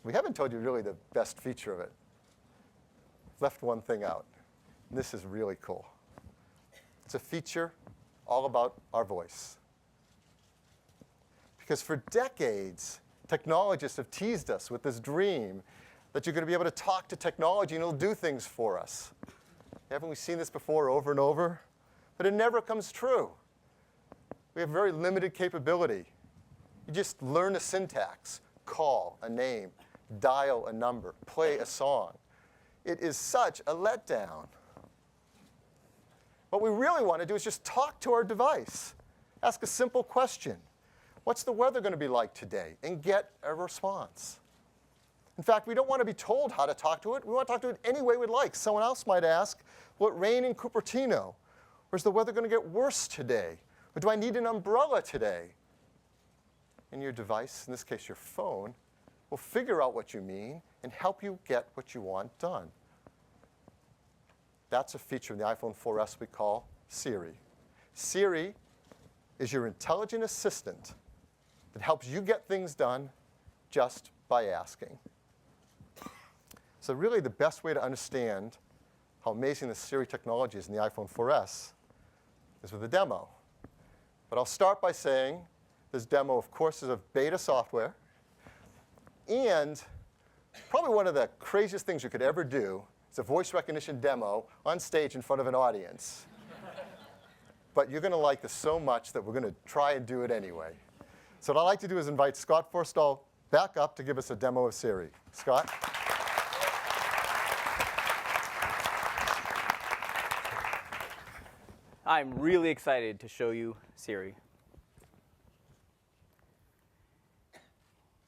We haven't told you really the best feature of it. Left one thing out. And this is really cool. It's a feature all about our voice. Because for decades, technologists have teased us with this dream that you're going to be able to talk to technology and it'll do things for us. Haven't we seen this before over and over? But it never comes true. We have very limited capability. You just learn a syntax, call a name, dial a number, play a song. It is such a letdown. What we really want to do is just talk to our device. Ask a simple question. What's the weather going to be like today? And get a response. In fact, we don't want to be told how to talk to it. We want to talk to it any way we'd like. Someone else might ask, will it rain in Cupertino? Or is the weather going to get worse today? Or do I need an umbrella today? And your device, in this case your phone, will figure out what you mean and help you get what you want done. That's a feature in the iPhone 4S we call Siri. Siri is your intelligent assistant that helps you get things done just by asking. So really the best way to understand how amazing the Siri technology is in the iPhone 4S is with a demo. But I'll start by saying this demo, of course, is of beta software. And probably one of the craziest things you could ever do is a voice recognition demo on stage in front of an audience. But you're going to like this so much that we're going to try and do it anyway. So what I'd like to do is invite Scott Forstall back up to give us a demo of Siri. Scott? I'm really excited to show you Siri.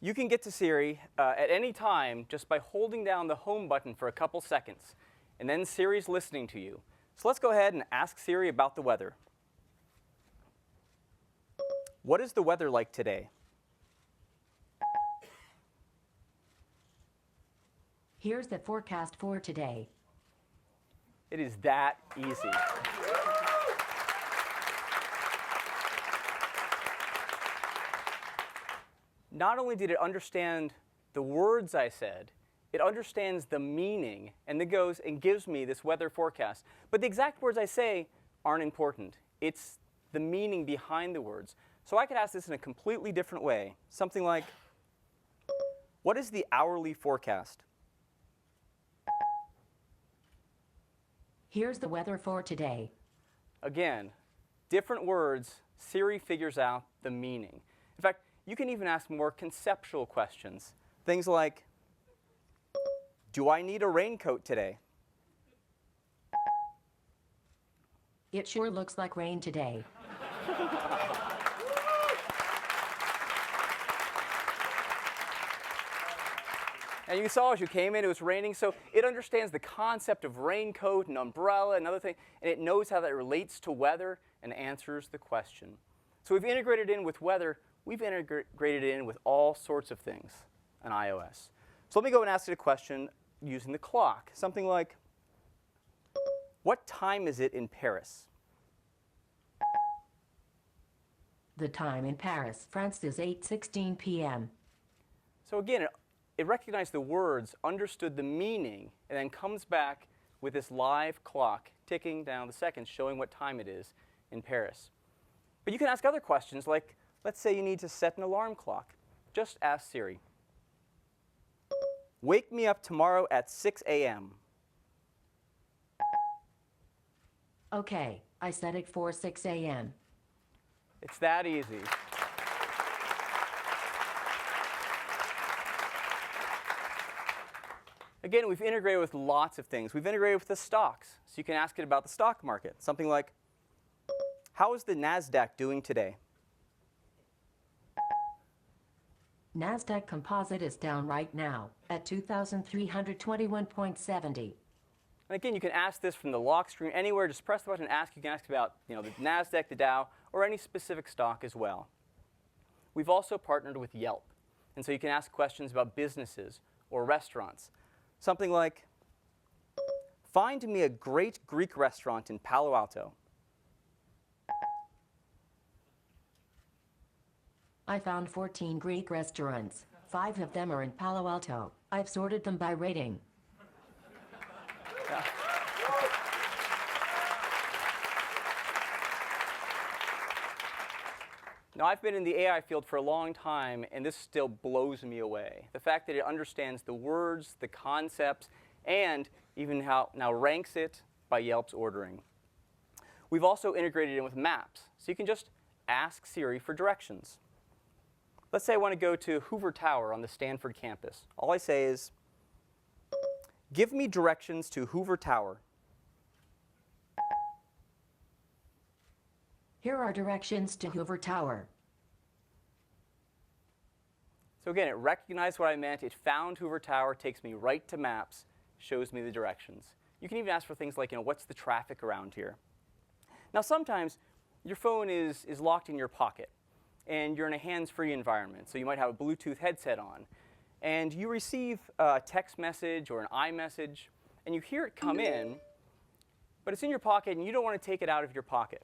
You can get to Siri at any time just by holding down the home button for a couple seconds, and then Siri's listening to you. So let's go ahead and ask Siri about the weather. What is the weather like today? Here's the forecast for today. It is that easy. Not only did it understand the words I said, it understands the meaning, and it goes and gives me this weather forecast. But the exact words I say aren't important. It's the meaning behind the words. So I could ask this in a completely different way. Something like, what is the hourly forecast? Here's the weather for today. Again, different words, Siri figures out the meaning. In fact, you can even ask more conceptual questions. Things like, do I need a raincoat today? It sure looks like rain today. And you saw as you came in, it was raining, so it understands the concept of raincoat and umbrella and other things, and it knows how that relates to weather and answers the question. So we've integrated in with weather. We've integrated it in with all sorts of things on iOS. So let me go and ask it a question using the clock. Something like, what time is it in Paris? The time in Paris, France is 8:16 p.m. So again, it recognized the words, understood the meaning, and then comes back with this live clock ticking down the seconds, showing what time it is in Paris. But you can ask other questions like, let's say you need to set an alarm clock. Just ask Siri. Wake me up tomorrow at 6 a.m. Okay, I set it for 6 a.m. It's that easy. Again, we've integrated with lots of things. We've integrated with the stocks, so you can ask it about the stock market. Something like, how is the NASDAQ doing today? NASDAQ Composite is down right now at 2,321.70. And again, you can ask this from the lock screen anywhere. Just press the button and ask. You can ask about the NASDAQ, the Dow, or any specific stock as well. We've also partnered with Yelp. And so you can ask questions about businesses or restaurants. Something like, find me a great Greek restaurant in Palo Alto. I found 14 Greek restaurants. 5 of them are in Palo Alto. I've sorted them by rating. Yeah. Now, I've been in the AI field for a long time, and this still blows me away. The fact that it understands the words, the concepts, and even how now ranks it by Yelp's ordering. We've also integrated in with maps, so you can just ask Siri for directions. Let's say I want to go to Hoover Tower on the Stanford campus. All I say is, give me directions to Hoover Tower. Here are directions to Hoover Tower. So again, it recognized what I meant. It found Hoover Tower, takes me right to maps, shows me the directions. You can even ask for things like, what's the traffic around here? Now, sometimes your phone is locked in your pocket, and you're in a hands-free environment. So you might have a Bluetooth headset on, and you receive a text message or an iMessage, and you hear it come in, but it's in your pocket, and you don't want to take it out of your pocket.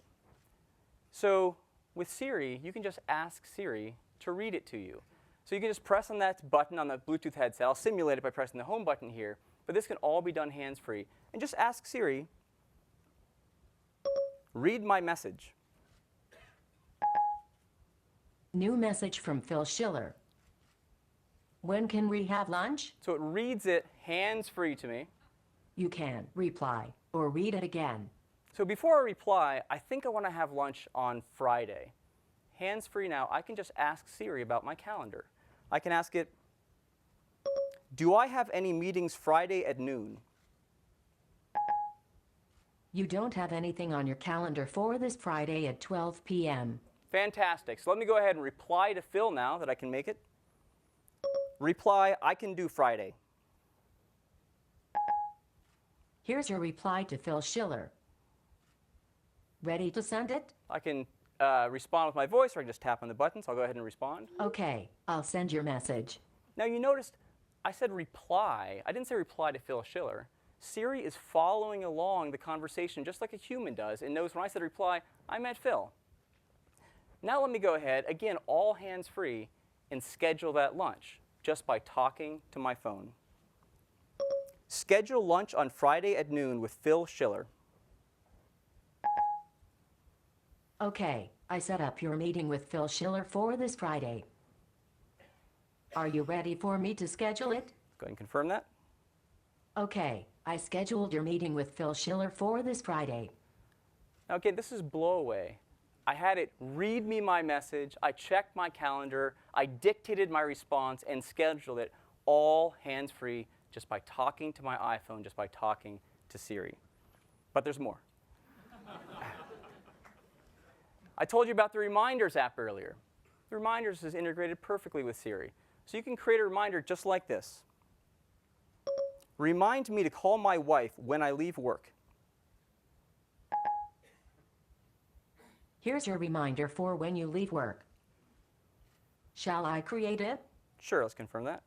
So with Siri, you can just ask Siri to read it to you. So you can just press on that button on the Bluetooth headset. I'll simulate it by pressing the home button here, but this can all be done hands-free. And just ask Siri, read my message. New message from Phil Schiller. When can we have lunch? So it reads it hands-free to me. You can reply or read it again. So before I reply, I think I want to have lunch on Friday. Hands-free now, I can just ask Siri about my calendar. I can ask it, do I have any meetings Friday at noon? You don't have anything on your calendar for this Friday at 12 p.m. Fantastic. So let me go ahead and reply to Phil now that I can make it. Reply, I can do Friday. Here's your reply to Phil Schiller. Ready to send it? I can respond with my voice, or I can just tap on the button, so I'll go ahead and respond. Okay, I'll send your message. Now you noticed I said reply. I didn't say reply to Phil Schiller. Siri is following along the conversation just like a human does and knows when I said reply, I meant Phil. Now let me go ahead, again, all hands-free, and schedule that lunch just by talking to my phone. Schedule lunch on Friday at noon with Phil Schiller. Okay, I set up your meeting with Phil Schiller for this Friday. Are you ready for me to schedule it? Go ahead and confirm that. Okay, I scheduled your meeting with Phil Schiller for this Friday. Now again, this is blow away. I had it read me my message, I checked my calendar, I dictated my response, and scheduled it all hands-free just by talking to my iPhone, just by talking to Siri. But there's more. I told you about the Reminders app earlier. The Reminders is integrated perfectly with Siri. So you can create a reminder just like this. Remind me to call my wife when I leave work. Here's your reminder for when you leave work. Shall I create it? Sure, let's confirm that.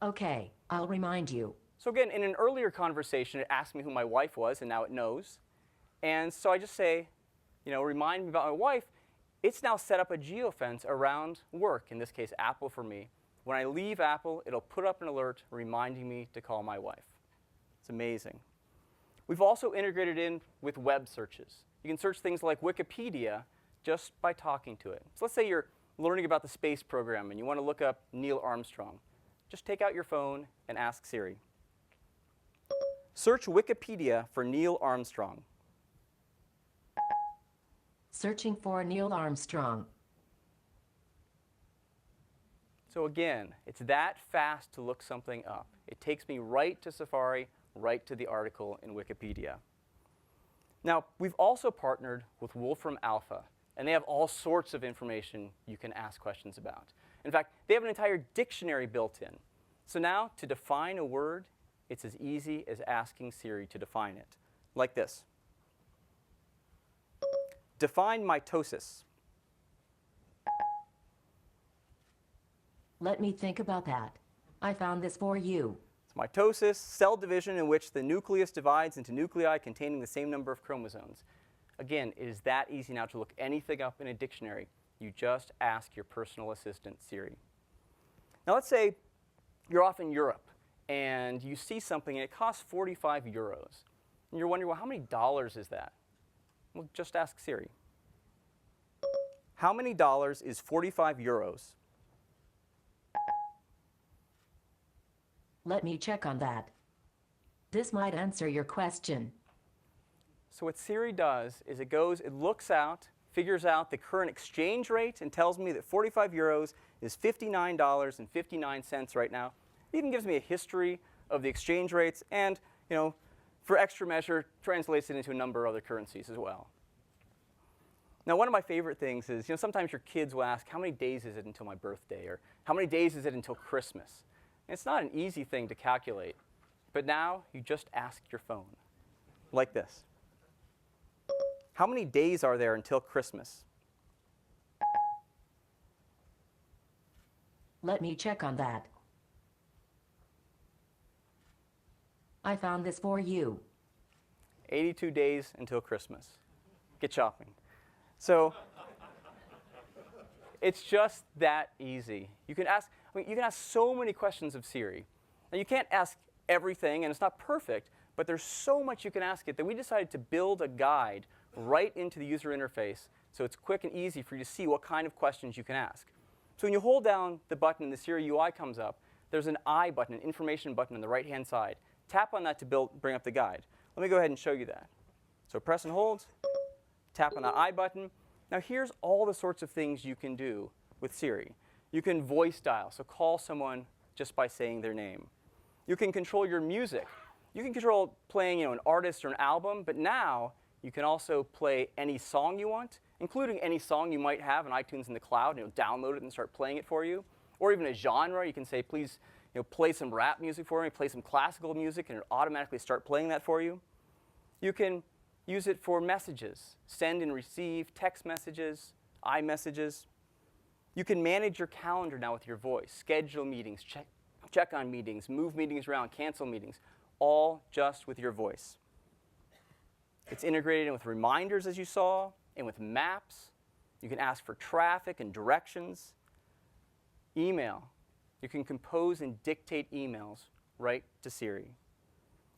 Okay, I'll remind you. So again, in an earlier conversation, it asked me who my wife was, and now it knows. And so I just say, remind me about my wife. It's now set up a geofence around work, in this case, Apple for me. When I leave Apple, it'll put up an alert reminding me to call my wife. It's amazing. We've also integrated in with web searches. You can search things like Wikipedia just by talking to it. So let's say you're learning about the space program and you want to look up Neil Armstrong. Just take out your phone and ask Siri. Search Wikipedia for Neil Armstrong. Searching for Neil Armstrong. So again, it's that fast to look something up. It takes me right to Safari, right to the article in Wikipedia. Now, we've also partnered with Wolfram Alpha, and they have all sorts of information you can ask questions about. In fact, they have an entire dictionary built in. So now, to define a word, it's as easy as asking Siri to define it, like this. Define mitosis. Let me think about that. I found this for you. Mitosis, cell division in which the nucleus divides into nuclei containing the same number of chromosomes. Again, it is that easy now to look anything up in a dictionary. You just ask your personal assistant, Siri. Now let's say you're off in Europe and you see something and it costs 45 euros. And you're wondering, well, how many dollars is that? Well, just ask Siri. How many dollars is 45 euros? Let me check on that. This might answer your question. So what Siri does is it looks out, figures out the current exchange rate, and tells me that 45 euros is $59.59 right now. It even gives me a history of the exchange rates, and for extra measure, translates it into a number of other currencies as well. Now, one of my favorite things is, sometimes your kids will ask, how many days is it until my birthday? Or how many days is it until Christmas? And it's not an easy thing to calculate. But now, you just ask your phone, like this. How many days are there until Christmas? Let me check on that. I found this for you. 82 days until Christmas. Get shopping. So it's just that easy. You can ask so many questions of Siri. Now, you can't ask everything, and it's not perfect, but there's so much you can ask it that we decided to build a guide right into the user interface so it's quick and easy for you to see what kind of questions you can ask. So when you hold down the button and the Siri UI comes up, there's an I button, an information button on the right-hand side. Tap on that to bring up the guide. Let me go ahead and show you that. So press and hold, tap on the I button. Now here's all the sorts of things you can do with Siri. You can voice dial, so call someone just by saying their name. You can control your music. You can control playing an artist or an album, but now you can also play any song you want, including any song you might have on iTunes in the cloud, and it'll download it and start playing it for you. Or even a genre. You can say, please play some rap music for me, play some classical music, and it'll automatically start playing that for you. You can use it for messages, send and receive text messages, iMessages. You can manage your calendar now with your voice, schedule meetings, check on meetings, move meetings around, cancel meetings, all just with your voice. It's integrated in with reminders, as you saw, and with maps. You can ask for traffic and directions. Email. You can compose and dictate emails right to Siri.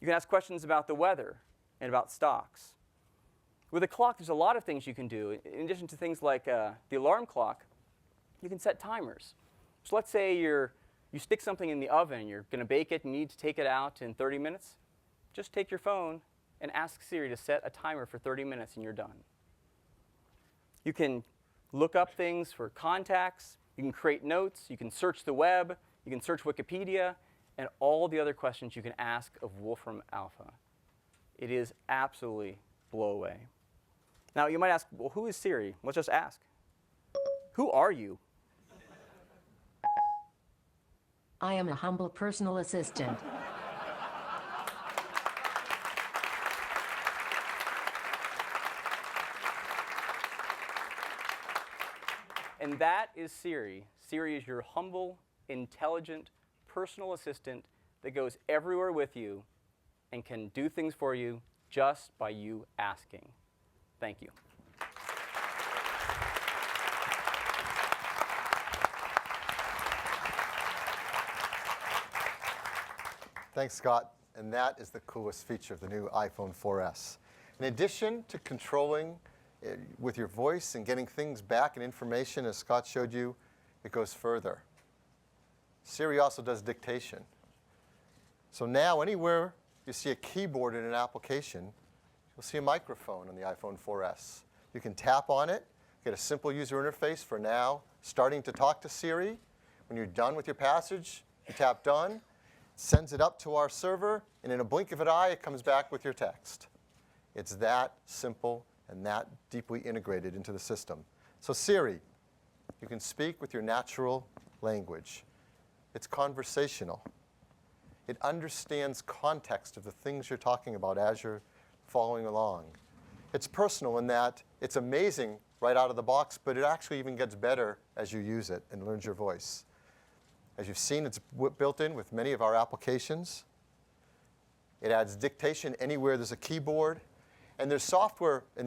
You can ask questions about the weather and about stocks. With a clock, there's a lot of things you can do. In addition to things like the alarm clock, you can set timers. So let's say you stick something in the oven, you're going to bake it, and you need to take it out in 30 minutes. Just take your phone and ask Siri to set a timer for 30 minutes, and you're done. You can look up things for contacts. You can create notes. You can search the web. You can search Wikipedia, and all the other questions you can ask of Wolfram Alpha. It is absolutely blow away. Now, you might ask, well, who is Siri? Let's just ask. Who are you? I am a humble personal assistant. And that is Siri. Siri is your humble, intelligent, personal assistant that goes everywhere with you and can do things for you just by you asking. Thank you. Thanks, Scott. And that is the coolest feature of the new iPhone 4S. In addition to controlling with your voice and getting things back and information, as Scott showed you, it goes further. Siri also does dictation. So now anywhere you see a keyboard in an application, you'll see a microphone on the iPhone 4S. You can tap on it, get a simple user interface for now, starting to talk to Siri. When you're done with your passage, you tap done, sends it up to our server, and in a blink of an eye, it comes back with your text. It's that simple and that deeply integrated into the system. So Siri, you can speak with your natural language. It's conversational. It understands context of the things you're talking about as you're following along. It's personal in that it's amazing right out of the box, but it actually even gets better as you use it and learns your voice. As you've seen, it's built in with many of our applications. It adds dictation anywhere there's a keyboard. And there's software in